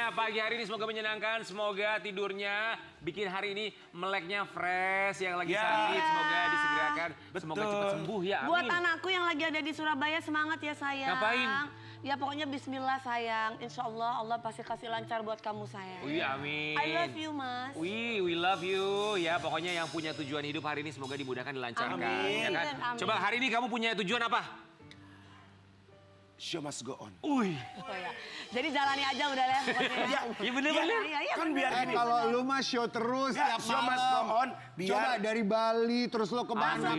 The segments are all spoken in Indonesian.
semuanya, pagi hari ini semoga menyenangkan, semoga tidurnya bikin hari ini meleknya fresh, yang lagi sakit semoga disegerakan, semoga cepat sembuh ya, amin. Buat anakku yang lagi ada di Surabaya, semangat ya sayang. Ngapain? Ya pokoknya bismillah sayang, insya Allah Allah pasti kasih lancar buat kamu sayang. Wih, amin. I love you mas. We love you. Ya pokoknya yang punya tujuan hidup hari ini semoga dimudahkan, dilancarkan. Amin. Ya kan? Amin. Coba hari ini kamu punya tujuan apa? Show must go on. Oh ya. Jadi jalani aja udah ya. Iya bener-bener. Iya, Kan biar gini. Kalau lu mah show terus tiap show must go malam. on. Biar Coba dari Bali terus lu kemana.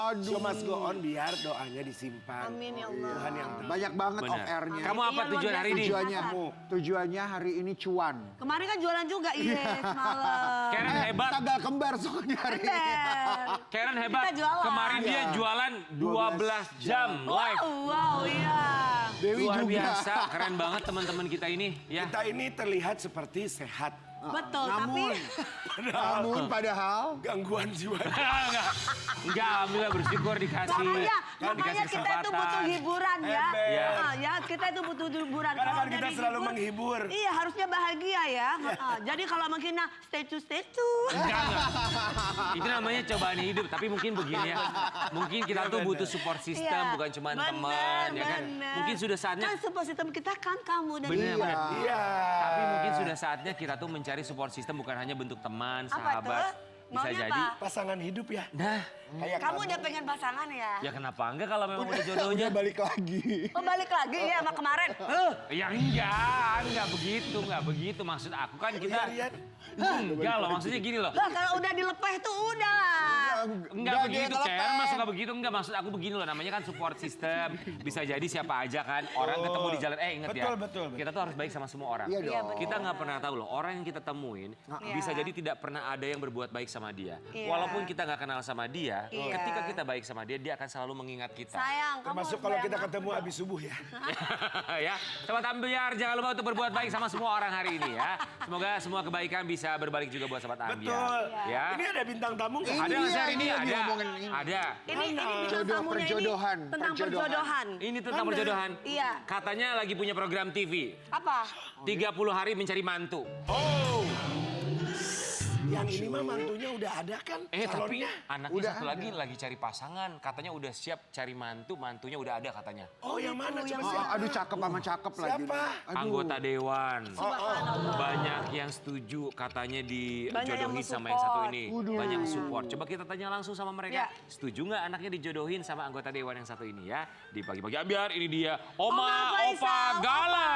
Aduh. show must go on biar doanya disimpan. Amin ya Allah. Tuhan yang tahu. Banyak banget Benar. off air-nya. Kamu apa Iya, luar tujuan hari biasa. ini? Tujuannya hari ini cuan. Kemarin kan jualan juga, iya semalam. Karen hebat. Tanggal kembar soalnya hari ini. Bener. Karen hebat. Kita jualan. Kemarin dia jualan 12 jam live. Wow, iya. Dewi Luar juga. biasa, keren banget teman-teman kita ini. Ya. Kita ini terlihat seperti sehat. Betul, Namun, padahal Gangguan jiwa. Enggak, alhamdulillah bersyukur dikasih. Makanya kita itu butuh hiburan ya. Iya. Ya, kita itu butuh hiburan. Karena Kalau kan kita dari selalu menghibur. Iya, harusnya bahagia ya. Jadi kalau makin stay tune. Enggak. Itu namanya cobaan hidup, tapi mungkin begini ya. Mungkin kita tuh butuh support system, Iya. bukan cuma Bener, teman, ya kan. bener. Mungkin sudah saatnya. Kan support system kita kan kamu dan Bener, dia. bener. Iya. Tapi mungkin sudah saatnya kita tuh mencari support system bukan hanya bentuk teman, Apa sahabat. tuh? Bisa Maunya jadi. apa? Pasangan hidup ya. Nah, Kayak Kamu udah pengen pasangan ya? ya kenapa enggak kalau memang udah jodohnya? udah balik lagi. Oh balik lagi ya sama kemarin? Ya enggak begitu maksud aku kan kita. Lihat. Enggak loh, maksudnya gini loh. Lah kalau udah dilepeh tuh udah lah. Enggak begitu, Karen mah suka begitu. Enggak, maksud aku begini loh, namanya kan support system. Bisa jadi siapa aja kan, orang ketemu di jalan, inget ya. Betul. Kita tuh harus baik sama semua orang. Iya dong. Kita nggak pernah tahu loh, orang yang kita temuin bisa jadi tidak pernah ada yang berbuat baik sama dia. Iya. Walaupun kita nggak kenal sama dia, Iya. ketika kita baik sama dia, dia akan selalu mengingat kita. Sayang, kamu Termasuk harus kalau bayar kita aku. ketemu habis subuh ya. Ya, Sobat Ambiar, jangan lupa untuk berbuat baik sama semua orang hari ini ya. Semoga semua kebaikan bisa berbalik juga buat Sobat Ambiar. Betul. Ya. Ini ada bintang tamu nggak? Ada nggak sih hari ini? Ini Ada. ngomongin ini. Ada. Ini bintang Jodoh, tamunya perjodohan, ini tentang perjodohan. Ini tentang perjodohan. Iya. Katanya lagi punya program TV. Apa? 30 hari mencari mantu. Oh. Yang ini mah mantunya udah ada kan? Tapi calonnya? anaknya Udah satu ada. lagi cari pasangan. Katanya udah siap cari mantu, mantunya udah ada katanya. Oh yang mana? Coba Oh, siapa? aduh cakep sama cakep lagi. Siapa? Aduh. Anggota dewan. Subhanallah. Banyak yang setuju katanya Banyak yang dijodohin sama yang satu mensupport. ini. Waduh. Banyak yang support. Coba kita tanya langsung sama mereka. Ya. Setuju nggak anaknya dijodohin sama anggota dewan yang satu ini ya? Di pagi-pagi Ambiar, ini dia Oma Oma Faisal, Opa Gala.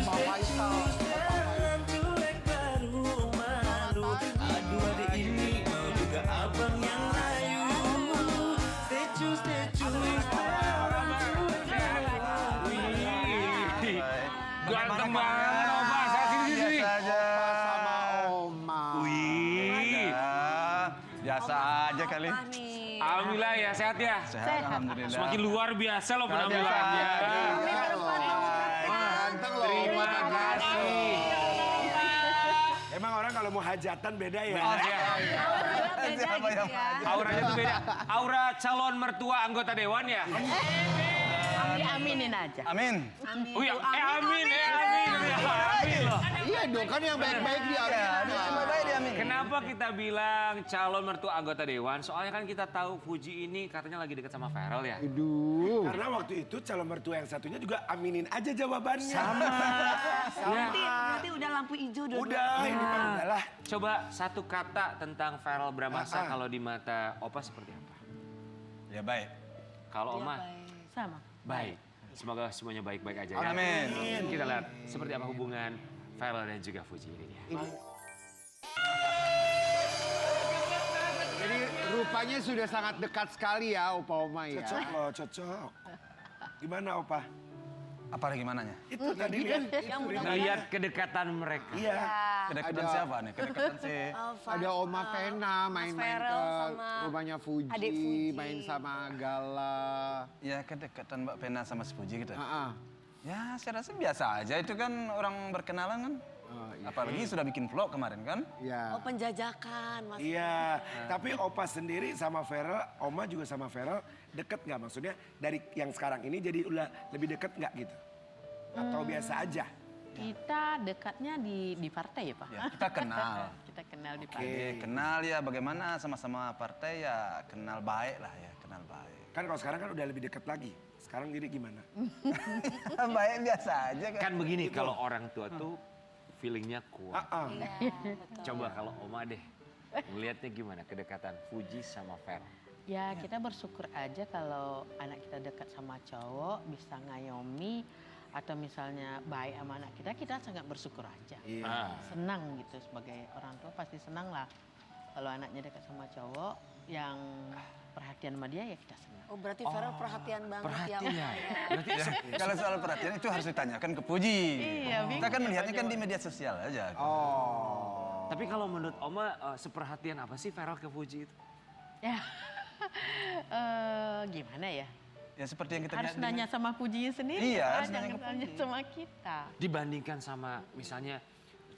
Pak Faisal. Ganteng banget Opa, saya sini. Sama Oma. Wih. Biasa aja kali. Apa nih? Alhamdulillah ya, sehat ya? Sehat, alhamdulillah. Semakin luar biasa loh Luar biasa. penampilannya. Ganteng loh. Terima kasih. Emang orang kalau mau hajatan beda ya? Benar ya. Auranya beda Siapa gitu yang ya. Auranya tuh beda. Aura calon mertua anggota dewan ya? Aminin aja. Amin. Oh ya, amin loh. Iya dong, kan yang baik-baik dia. Baik dia Amin. Kenapa kita bilang calon mertua anggota dewan? Soalnya kan kita tahu Fuji ini katanya lagi dekat sama Farel ya. Aduh. Karena waktu itu calon mertua yang satunya juga aminin aja jawabannya. Nanti udah lampu hijau dua. Udah, ini mah udah lah. Coba satu kata tentang Farel Bramasa kalau di mata Opa seperti apa? Ya baik. Kalau Oma Sama. baik. Semoga semuanya baik-baik aja ya. Amin. Kita lihat seperti apa hubungan Farel dan juga Fuji ini dia. Jadi rupanya sudah sangat dekat sekali ya Opa Oma ya. Cocok loh, cocok. Gimana Opa? Apa lagi mananya? Itu tadi lihat. Melihat kedekatan mereka. Iya. Kedekatan Ada- siapa nih? Kedekatan si... Ada Oma Vena main-main Farel ke sama rumahnya Fuji, adik Fuji. main sama Gala. Ya kedekatan Mbak Pena sama si Puji gitu. Ah, Ya saya rasa biasa aja. Itu kan orang berkenalan kan. Oh, iya. Apalagi sudah bikin vlog kemarin kan. ya. Oh penjajakan mas. Iya, tapi Opa sendiri sama Farel, Oma juga sama Farel deket nggak? Maksudnya dari yang sekarang ini jadi udah lebih deket nggak gitu? Atau biasa aja? Kita dekatnya di partai ya Pak? Ya, kita kenal. Kita kenal di partai. Oke, kenal ya bagaimana sama-sama partai ya kenal baik lah ya, kenal baik. Kan kalau sekarang kan udah lebih dekat lagi. Sekarang jadi gimana? Baik biasa aja kan. Kan begini, kalau orang tua tuh feelingnya kuat. Iya, betul. Coba kalau Oma deh, ngelihatnya gimana kedekatan Fuji sama Fer? Ya kita bersyukur aja kalau anak kita dekat sama cowok, bisa ngayomi, atau misalnya baik sama anak kita sangat bersyukur aja. Iya. Senang gitu sebagai orang tua pasti senang lah. Kalau anaknya dekat sama cowok yang perhatian sama dia ya kita senang. Oh berarti Farel perhatian banget Perhatian. ya. Berarti Kalau soal perhatian itu harus ditanyakan ke Puji. Iya, Kita kan melihatnya kan di media sosial aja. Oh. Tapi kalau menurut Oma, seperhatian apa sih Farel ke Fuji itu? Ya, gimana ya? Ya seperti yang kita Harus lihat di- nanya sama Pujinya sendiri. Iya, Pak, harus nanya jangan ke tanya Puji. sama kita. Dibandingkan sama misalnya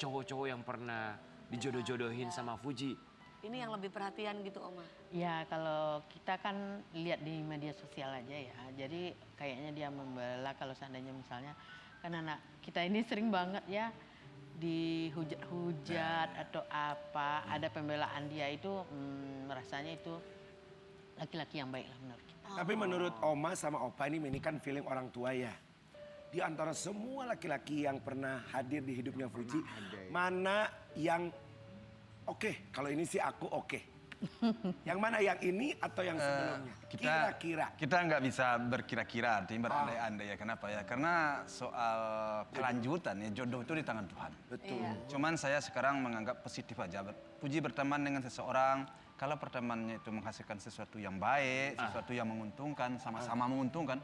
cowok-cowok yang pernah dijodoh-jodohin sama Fuji. Ini yang lebih perhatian gitu Oma. Ya kalau kita kan lihat di media sosial aja ya. Jadi kayaknya dia membela kalau seandainya misalnya kan anak kita ini sering banget ya dihujat-hujat atau apa. Ada pembelaan dia itu rasanya itu laki-laki yang baik lah menurut kita. Tapi menurut Oma sama Opa ini kan feeling orang tua ya. Di antara semua laki-laki yang pernah hadir di hidupnya Fuji, mana yang oke, kalau ini sih aku oke. Yang mana yang ini atau yang sebelumnya? Kira-kira. Kita nggak bisa berkira-kira, artinya berandai-andai ya. Kenapa ya? Karena soal kelanjutan ya jodoh itu di tangan Tuhan. Betul. Cuman saya sekarang menganggap positif aja. Puji berteman dengan seseorang, kalau pertemanannya itu menghasilkan sesuatu yang baik, sesuatu yang menguntungkan, sama-sama menguntungkan,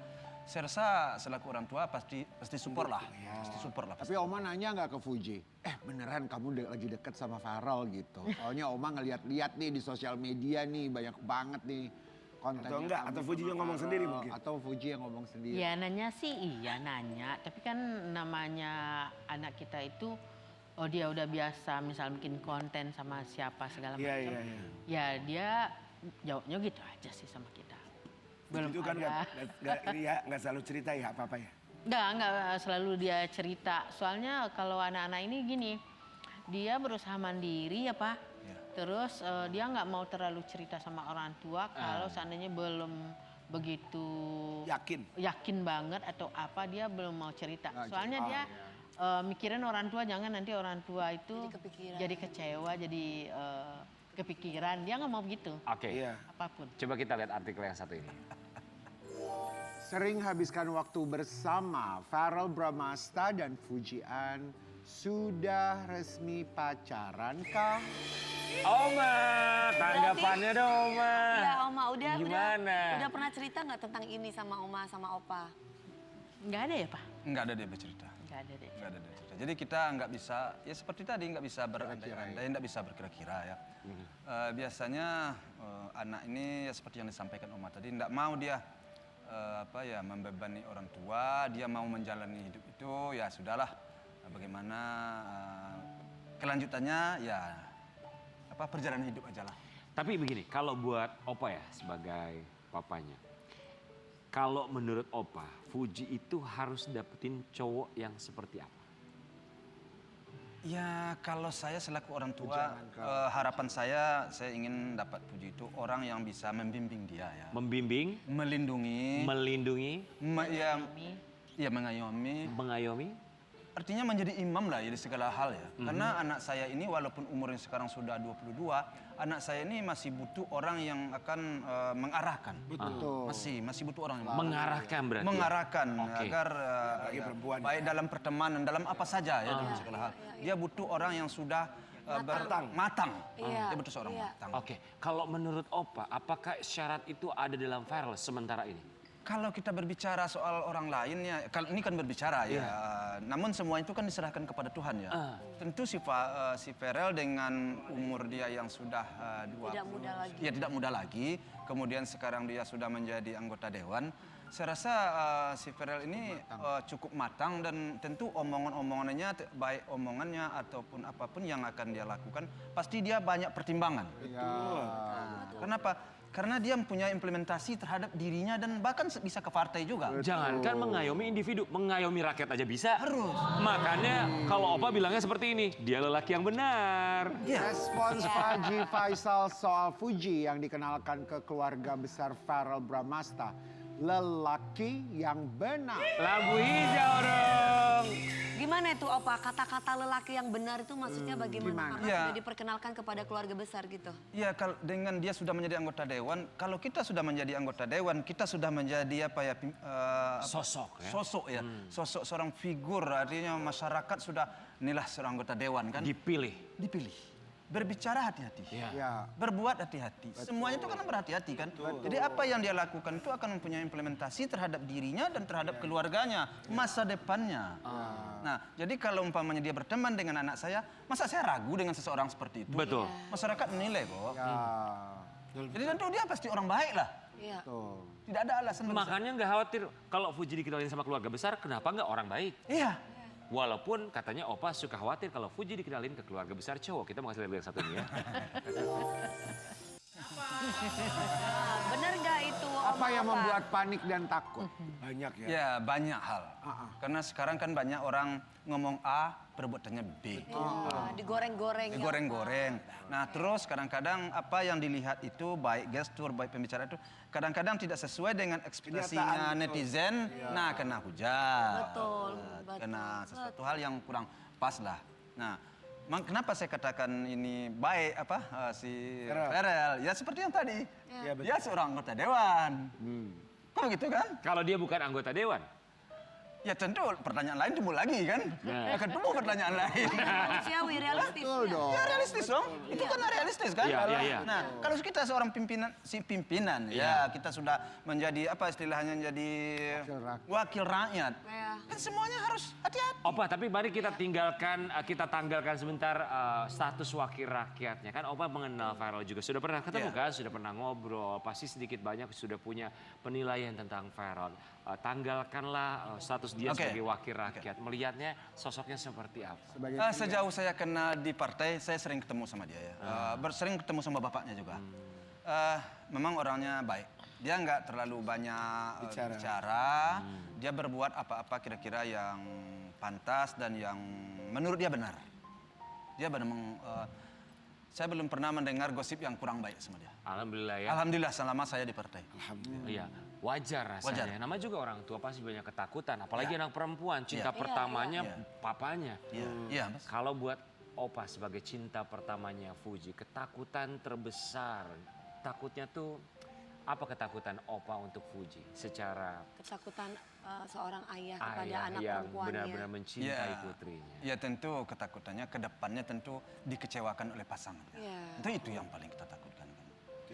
saya rasa selaku orang tua pasti support lah. Pasti support lah. Tapi Oma nanya nggak ke Fuji? Beneran kamu lagi deket sama Farel gitu? Soalnya Oma ngeliat-liat nih di sosial media nih banyak banget nih kontennya. Atau enggak, kamu atau Fuji sama yang ngomong Farel, sendiri mungkin? Atau Fuji yang ngomong sendiri. Ya nanya sih iya nanya. Tapi kan namanya anak kita itu dia udah biasa misal bikin konten sama siapa segala macam. Iya. Ya dia jawabnya gitu aja sih sama kita. Belum Itu kan ada. nggak selalu cerita ya apa-apa ya. Enggak selalu dia cerita. Soalnya kalau anak-anak ini gini, dia berusaha mandiri ya Pak. Terus dia nggak mau terlalu cerita sama orang tua kalau seandainya belum begitu yakin banget atau apa dia belum mau cerita. Soalnya dia mikirin orang tua jangan nanti orang tua itu jadi kecewa, jadi kepikiran. Dia nggak mau begitu. Oke, Apapun. coba kita lihat artikel yang satu ini. Sering habiskan waktu bersama, Farel Bramasta dan Fujian sudah resmi pacaran kah? Oma, tanggapannya dong Oma. Iya Oma, Gimana? udah pernah cerita nggak tentang ini sama Oma sama Opa? Nggak ada ya Pak? Nggak ada dia bercerita. Nggak ada deh. Nggak ada dia cerita. Jadi kita nggak bisa, ya seperti tadi nggak bisa berandai-andai, nggak bisa berkira-kira ya. Biasanya anak ini ya seperti yang disampaikan Oma tadi, nggak mau dia membebani orang tua, dia mau menjalani hidup itu ya sudahlah. Bagaimana kelanjutannya ya perjalanan hidup aja lah. Tapi begini, kalau buat Opa ya sebagai papanya. Kalau menurut Opa, Fuji itu harus dapetin cowok yang seperti apa? Ya kalau saya selaku orang tua, harapan saya ingin dapat Puji itu orang yang bisa membimbing dia ya. Membimbing, Melindungi, melindungi, mengayomi. mengayomi. Artinya menjadi imam lah ya di segala hal ya. Karena anak saya ini walaupun umurnya sekarang sudah 22, anak saya ini masih butuh orang yang akan mengarahkan. Betul. Masih butuh orang yang Mengarahkan berarti. mengarahkan Oke. agar perempuan. baik dalam pertemanan, dalam apa saja ya dalam segala hal. Dia butuh orang yang sudah matang. Iya, Dia butuh seorang iya. matang. Oke, kalau menurut Opa, apakah syarat itu ada dalam Farel sementara ini? Kalau kita berbicara soal orang lain ya, ini kan berbicara ya. Namun semua itu kan diserahkan kepada Tuhan ya. Tentu si Farel dengan umur dia yang sudah 20, Tidak muda lagi. Ya tidak muda lagi. Kemudian sekarang dia sudah menjadi anggota dewan. Saya rasa si Farel ini cukup matang dan tentu omongannya baik omongannya ataupun apapun yang akan dia lakukan pasti dia banyak pertimbangan. Betul. Kenapa? Karena dia mempunyai implementasi terhadap dirinya dan bahkan bisa ke partai juga. Jangankan mengayomi individu, mengayomi rakyat aja bisa. Harus. Makanya kalau Opa bilangnya seperti ini, dia lelaki yang benar. Respons Haji Faisal soal Fuji yang dikenalkan ke keluarga besar Farel Bramasta. Lelaki yang benar. Lagu hijau dong. Gimana itu Opa, kata-kata lelaki yang benar itu maksudnya bagaimana? Karena Iya. sudah diperkenalkan kepada keluarga besar gitu. Ya, kalau dengan dia sudah menjadi anggota dewan, kalau kita sudah menjadi anggota dewan, kita sudah menjadi apa ya? Sosok ya. Sosok ya, sosok seorang figur. Artinya masyarakat sudah inilah seorang anggota dewan kan. Dipilih. Dipilih. Berbicara hati-hati. Ya. Ya. Berbuat hati-hati. Semuanya itu kan berhati-hati kan. Jadi apa yang dia lakukan itu akan mempunyai implementasi terhadap dirinya dan terhadap keluarganya, masa depannya. Nah, jadi kalau umpamanya dia berteman dengan anak saya, masa saya ragu dengan seseorang seperti itu? Betul. Masyarakat menilai kok. Ya. Jadi tentu dia pasti orang baik lah. Iya. Tuh. Tidak ada alasan. bagi saya. Makanya nggak khawatir kalau Fuji dikenalin sama keluarga besar, kenapa nggak orang baik? Iya. Walaupun katanya Opa suka khawatir kalau Fuji dikenalin ke keluarga besar cowok. Kita mau kasih lihat yang satu nih ya. Benar nggak itu Om Apa yang Opa? membuat panik dan takut? Banyak ya. Ya, banyak hal. Karena sekarang kan banyak orang ngomong A, perbuatannya B. Ya, digoreng-goreng. ya, Digoreng-goreng. Nah, terus kadang-kadang apa yang dilihat itu baik gestur, baik pembicaraan itu kadang-kadang tidak sesuai dengan ekspektasinya netizen. Nah, kena hujat. Betul, Nah, betul. Kena sesuatu hal yang kurang pas lah. Nah, kenapa saya katakan ini baik si Farel? Ya seperti yang tadi. Ya, betul. Dia seorang anggota dewan. Kok gitu kan? Kalau dia bukan anggota dewan, Ya tentu pertanyaan lain timbul lagi kan? Nah. Akan tumbuh pertanyaan lain. Manusiawi, realistis. Betul ya. dong. Ya realistis dong. Itu kan realistis kan? Iya, iya, iya. Nah, kalau kita seorang pimpinan, ya kita sudah menjadi apa istilahnya jadi wakil rakyat. Iya. Kan semuanya harus hati-hati. Opa, tapi mari kita tanggalkan sebentar status wakil rakyatnya. Kan Opa mengenal Farel juga, sudah pernah ketemu kan, sudah pernah ngobrol, pasti sedikit banyak sudah punya penilaian tentang Farel. Tanggalkanlah status dia Oke. sebagai wakil rakyat. Melihatnya sosoknya seperti apa? Sebagai Sejauh saya kenal di partai, saya sering ketemu sama dia ya. Sering ketemu sama bapaknya juga. Memang orangnya baik. Dia nggak terlalu banyak bicara. Dia berbuat apa-apa kira-kira yang pantas dan yang menurut dia benar. Dia benar. Saya belum pernah mendengar gosip yang kurang baik sama dia. Alhamdulillah ya. Alhamdulillah selama saya di partai. Iya, wajar rasanya. Wajar. Nama juga orang tua pasti banyak ketakutan. Apalagi anak perempuan, cinta pertamanya papanya. Iya, Mas. Kalau buat Opa sebagai cinta pertamanya Fuji, ketakutan terbesar. Takutnya tuh, apa ketakutan Opa untuk Fuji? Secara Ketakutan seorang ayah kepada ayah anak yang perempuannya. benar-benar mencintai putrinya. Ya tentu ketakutannya ke depannya tentu dikecewakan oleh pasangannya. Iya. Itu yang paling kita takutkan. Kan?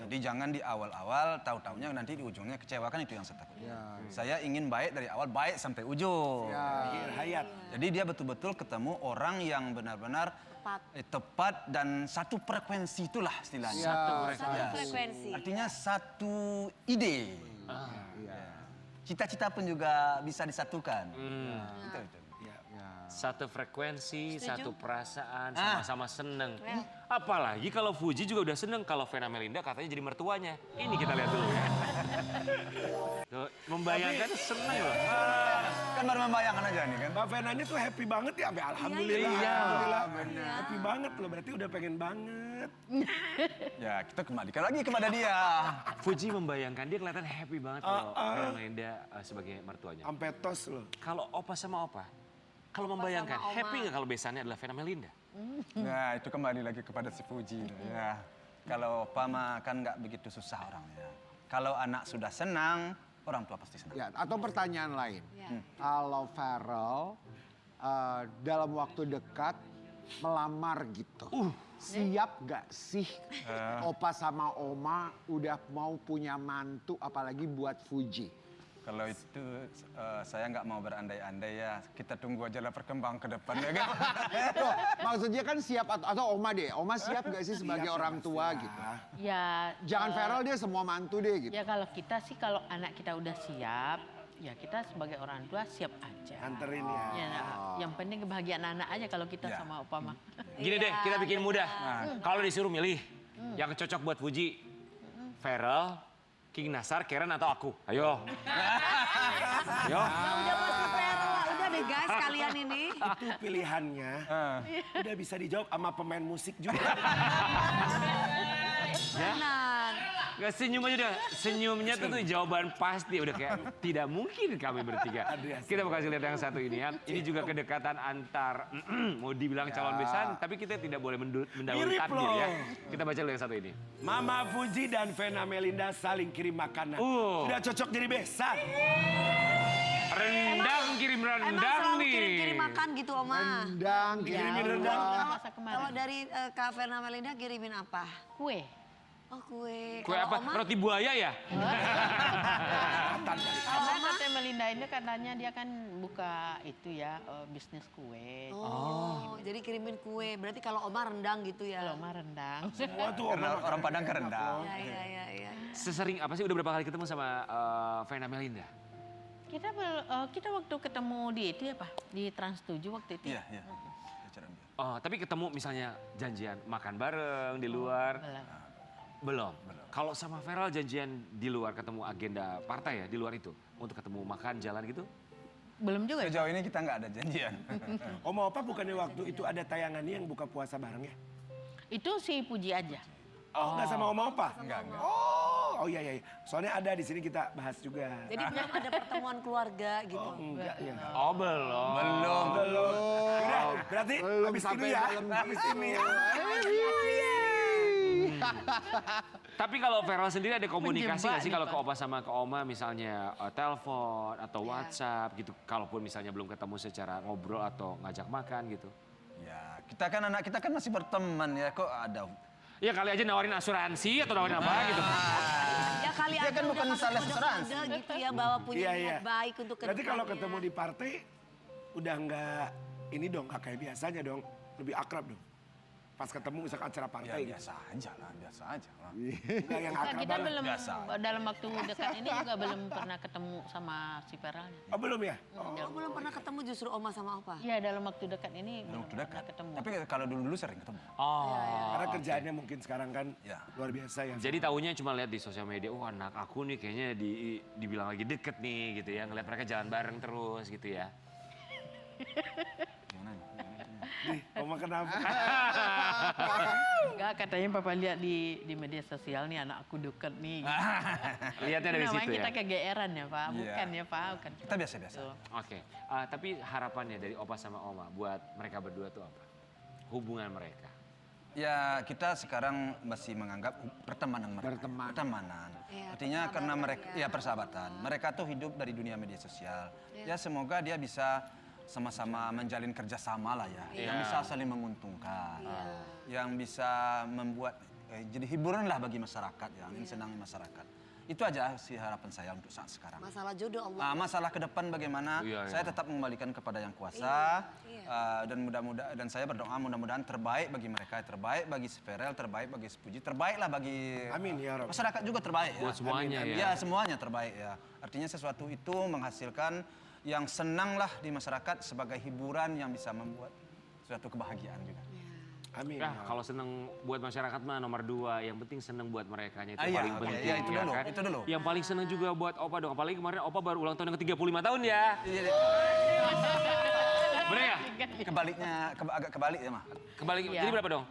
Jadi jangan di awal-awal tahu-taunya nanti di ujungnya kecewakan, itu yang saya takutkan. Saya ingin baik dari awal, baik sampai ujung. Akhir hayat. Jadi dia betul-betul ketemu orang yang benar-benar tepat dan satu frekuensi, itulah istilahnya. Satu frekuensi. Artinya satu ide. Cita-cita pun juga bisa disatukan. Itu. Satu frekuensi, Setuju. satu perasaan, sama-sama seneng. Apalagi kalau Fuji juga udah seneng, kalau Vena Melinda katanya jadi mertuanya. Ini kita lihat dulu ya. Tuh, membayangkan seneng loh. Kan baru membayangkan aja nih kan. Mbak Vena ini tuh happy banget ya, Mbak. Alhamdulillah. Iya. Alhamdulillah. Happy banget loh, berarti udah pengen banget. Ya kita kembalikan lagi kepada dia. Fuji membayangkan, dia kelihatan happy banget kalau Vena Melinda sebagai mertuanya. Sampai tos loh. Kalau Opa sama Opa, kalau membayangkan, sama Oma. happy nggak kalau besannya adalah Vena Melinda? Nah itu kembali lagi kepada si Fuji. Ya. Kalau Pama kan nggak begitu susah orangnya. Kalau anak sudah senang, orang tua pasti senang. Ya, atau pertanyaan lain. Ya. Kalau Farel dalam waktu dekat melamar gitu. Siap gak sih Opa sama Oma udah mau punya mantu apalagi buat Fuji? Kalau itu saya nggak mau berandai-andai ya. Kita tunggu aja lah perkembangan ke depan ya kan. Loh, maksudnya kan siap atau Oma deh. Oma siap gak sih sebagai orang tua gitu? Ya, Jangan Farel dia semua mantu deh gitu. ya kalau kita sih kalau anak kita udah siap, ya kita sebagai orang tua siap aja. Anterin ya. Ya, yang penting kebahagiaan anak aja kalau kita Ya. sama Opa mah. Gini deh, kita bikin mudah. Kalau disuruh milih, yang cocok buat Fuji, Feral, King Nasar, Karen atau aku? Ayo. Ayo. Udah pasti Feral lah. Udah deh guys kalian ini. Itu pilihannya udah bisa dijawab sama pemain musik juga. Benar. Gak senyum aja udah. Senyumnya tuh jawaban pasti. Udah kayak tidak mungkin kami bertiga. Kita bakal lihat yang satu ini ya. Ini juga kedekatan antar mau dibilang calon besan, tapi kita tidak boleh mendahului Mirip takdir loh. ya. Kita baca dulu yang satu ini. Mama Fuji dan Vena Melinda saling kirim makanan. Udah cocok jadi besan. Rendang kirim Emang rendang selalu nih. kirim-kirim makan gitu Oma? Rendang, Kirimin ya rendang. Allah. Masa kemarin. Kalau dari Kak Verna Melinda kirimin apa? Kue. Oh kue. Kue Kalau apa? Oma? Roti buaya ya? Karena Tante Melinda ini katanya dia kan buka itu ya bisnis kue. Oh, jadi kirimin kue. Berarti kalau Oma rendang gitu ya? Kalau mah rendang. Semua tuh Karena orang Padang kan rendang. Iya. Sesering apa sih? Udah berapa kali ketemu sama Vena Melinda? Kita waktu ketemu di itu ya Pak, di Trans 7 waktu itu. Iya, ya? iya. Acara ambil. Oh, tapi ketemu misalnya janjian makan bareng di luar? Belum. Belum. Kalau sama Feral janjian di luar ketemu agenda partai ya di luar itu untuk ketemu makan jalan gitu? Belum juga ya? Sejauh ini kita nggak ada janjian. Oma Opa bukannya waktu itu ada tayangannya yang buka puasa bareng ya? Itu si Puji aja. Oh, nggak sama Oma Opa? Enggak. Oh iya. Soalnya ada di sini kita bahas juga. Jadi belum ada pertemuan keluarga gitu. Enggak ya. Oh belum. Belum. Udah, berarti Belum habis sampai ini ya. dalam Habis ini ya. Tapi kalau Feral sendiri ada komunikasi Menjebak nggak sih nih, kalau ke Pak. Opa sama ke Oma misalnya telepon atau WhatsApp gitu? Kalaupun misalnya belum ketemu secara ngobrol atau ngajak makan gitu? Ya, anak kita kan masih berteman ya, kok ada. Ya kali aja nawarin asuransi atau nawarin apa gitu. Ya kali Dia aja kan udah bukan kasih salah kode-kode asuransi. gitu ya bahwa punya Iya, niat iya. baik untuk Berarti kalau kedepannya. ketemu di partai udah nggak ini dong, nggak kayak biasanya dong. Lebih akrab dong. Pas ketemu misalkan acara Ya partai gitu. biasa aja lah. Enggak yang Nah, akrab kita banget. belum Biasa. dalam waktu dekat ini juga belum pernah ketemu sama si Feralnya. Oh belum ya? Oh, belum pernah ketemu justru Oma sama Opa? Iya dalam waktu dekat ini belum Waktu dekat. pernah ketemu. Tapi kalau dulu sering ketemu. Oh. Karena kerjaannya mungkin sekarang kan Ya. luar biasa ya. Jadi tahunya cuma lihat di sosial media, oh anak aku nih kayaknya dibilang lagi deket nih gitu ya. Ngeliat mereka jalan bareng terus gitu ya. Gimana? Nih, Oma kenapa? Enggak, katanya Papa lihat di media sosial nih anak aku deket nih. Lihatnya dari Namanya situ ya. kita kegeeran ya Pak, Iya. bukan ya Pak, bukan. Kita biasa-biasa. Tuh. Oke, tapi harapannya dari Opa sama Oma buat mereka berdua tuh apa? Hubungan mereka. Ya kita sekarang masih menganggap pertemanan mereka. Pertemanan. Iya, Artinya karena persahabatan mereka, ya. ya persahabatan. Mereka tuh hidup dari dunia media sosial. Ya semoga dia bisa sama-sama menjalin kerjasama lah ya. Yang bisa saling menguntungkan. Yang bisa membuat jadi hiburan lah bagi masyarakat ya. Yang senangi masyarakat. Itu aja sih harapan saya untuk saat sekarang. Masalah jodoh Allah. Masalah ke depan bagaimana? Iya, Saya iya. tetap mengembalikan kepada yang kuasa. Iya. Dan saya berdoa mudah-mudahan terbaik bagi mereka, terbaik bagi si Ferel, terbaik bagi si Puji, terbaiklah bagi Amin ya Rob. masyarakat juga terbaik ya. Buat semuanya ya. Ya semuanya terbaik ya. Artinya sesuatu itu menghasilkan yang senanglah di masyarakat sebagai hiburan yang bisa membuat suatu kebahagiaan juga. Amin. Nah, kalau seneng buat masyarakat mah nomor 2, yang penting seneng buat mereka itu Ah, iya, paling oke. penting. Iya, itu ya dulu, kan? itu dulu. Yang paling seneng juga buat Opa dong, apalagi kemarin Opa baru ulang tahun yang ke-35 tahun ya. Bener ya? Kebaliknya, agak kebalik ya mah. Kembali, Iya. jadi berapa dong?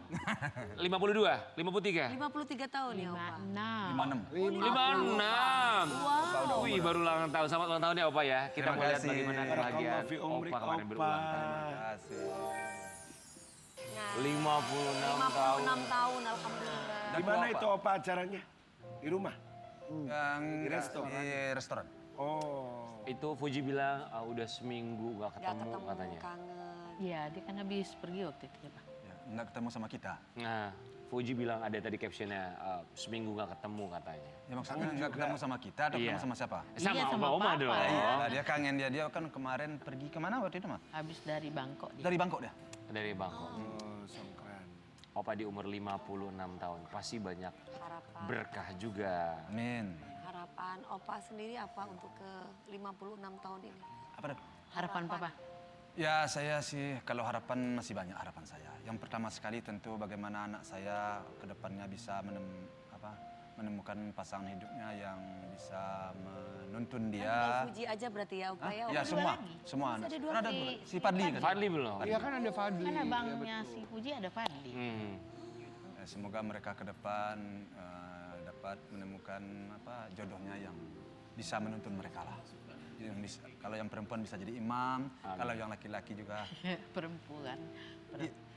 52, 53? 53 tahun ya Opa? 56. 56. 56. Wow. Wih, baru ulang tahun. Selamat ulang tahun ya Opa ya. Kita Terima mau lihat kasih. bagaimana kebahagiaan Barakallahu fi umrik, Opa kemarin Opa. berulang tahun. Terima kasih. 56 tahun. 56 tahun Alhamdulillah. Di mana itu Opa acaranya? Di rumah? Yang Di restoran. Di restoran. Oh. Itu Fuji bilang udah seminggu gak Gak ketemu ketemu, katanya. kangen. Iya, dia kan habis pergi waktu itu ya Pak. Ya, nggak ketemu sama kita. Nah, Fuji bilang ada tadi captionnya seminggu gak ketemu katanya. Ya maksudnya nggak ketemu sama kita atau Iya. ketemu sama siapa? Sama Iya, sama Oma Papa. dong. Iya, dia kangen dia kan kemarin pergi kemana waktu itu mah? Habis dari Bangkok dia. Dari Bangkok dia. Dari Bangkok. Oh, songkran. Opa di umur 56 tahun. Pasti banyak Harapan. berkah juga. Amin. Harapan Opa sendiri apa untuk ke 56 tahun ini? Apa dah? Harapan Papa. Ya saya sih kalau harapan masih banyak harapan saya. Yang pertama sekali tentu bagaimana anak saya ke depannya bisa menemukan pasangan hidupnya yang bisa menuntun Bukan dia. Fuji aja berarti ya Opa ya. Ya Opa semua, lagi. semua. Masih ada dua Kan ada lagi. dua. Si Fadli kan. Fadli belum? Iya kan ada Fadli. Kan Iya, abangnya betul. si Puji ada Fadli. Semoga mereka ke depan dapat menemukan jodohnya yang bisa menuntun mereka lah. Yang bisa, kalau yang perempuan bisa jadi imam, kalau yang laki-laki juga. Perempuan.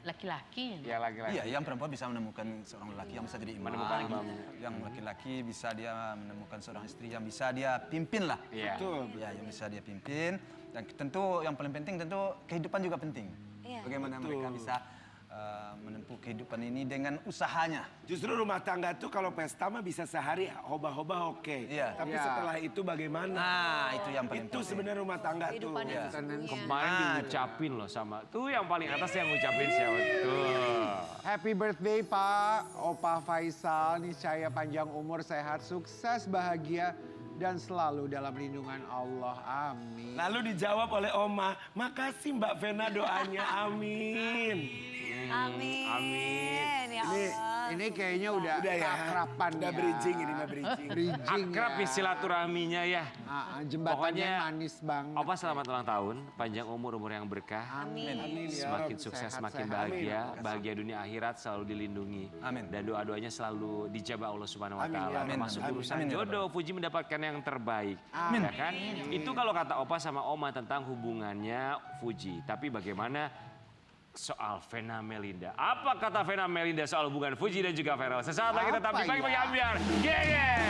Laki-laki. Ya laki-laki. Iya, yang perempuan bisa menemukan seorang laki yang bisa jadi imam. Menemukan imam. Yang laki-laki bisa dia menemukan seorang istri yang bisa dia pimpin lah. Iya. Betul. Ya, yang bisa dia pimpin. Dan tentu yang paling penting tentu kehidupan juga penting. Iya. Bagaimana mereka bisa menempuh kehidupan ini dengan usahanya. Justru rumah tangga tuh kalau pesta mah bisa sehari hoba-hoba oke. Iya. Tapi Iya. setelah itu bagaimana? Nah, itu yang paling Itu penting. sebenarnya rumah tangga tuh. Kehidupannya Iya. sesungguhnya. Kemarin diucapin loh sama, tuh yang paling atas yang ngucapin siapa tuh. Happy birthday Pak Opa Faisal, niscaya panjang umur, sehat, sukses, bahagia, dan selalu dalam lindungan Allah. Amin. Lalu dijawab oleh Oma, makasih Mbak Vena doanya, amin. Amin. Amin. Ya Allah. Ini kayaknya udah Udah ya, akraban udah ya. bridging ini mah bridging. Bridging Akrab ya. ya silaturahminya ya. Jembatannya Pokoknya, manis banget. Opa selamat ulang tahun, panjang umur yang berkah. Amin. Amin ya Semakin Rob. sukses, Sehat, semakin sehat. bahagia, bahagia dunia akhirat selalu dilindungi. Amin. Dan doa-doanya selalu dijabah Allah Subhanahu wa Amin, taala. ya. Amin, Termasuk amin. urusan Amin, ya jodoh, Fuji mendapatkan yang terbaik. Amin. Ya kan? Itu kalau kata Opa sama Oma tentang hubungannya Fuji. Tapi bagaimana soal Vena Melinda? Apa kata Vena Melinda soal hubungan Fuji dan juga Feral? Sesaat lagi tetap di Apa Pagi Pagi ya? Ambiar. Yeah, yeah.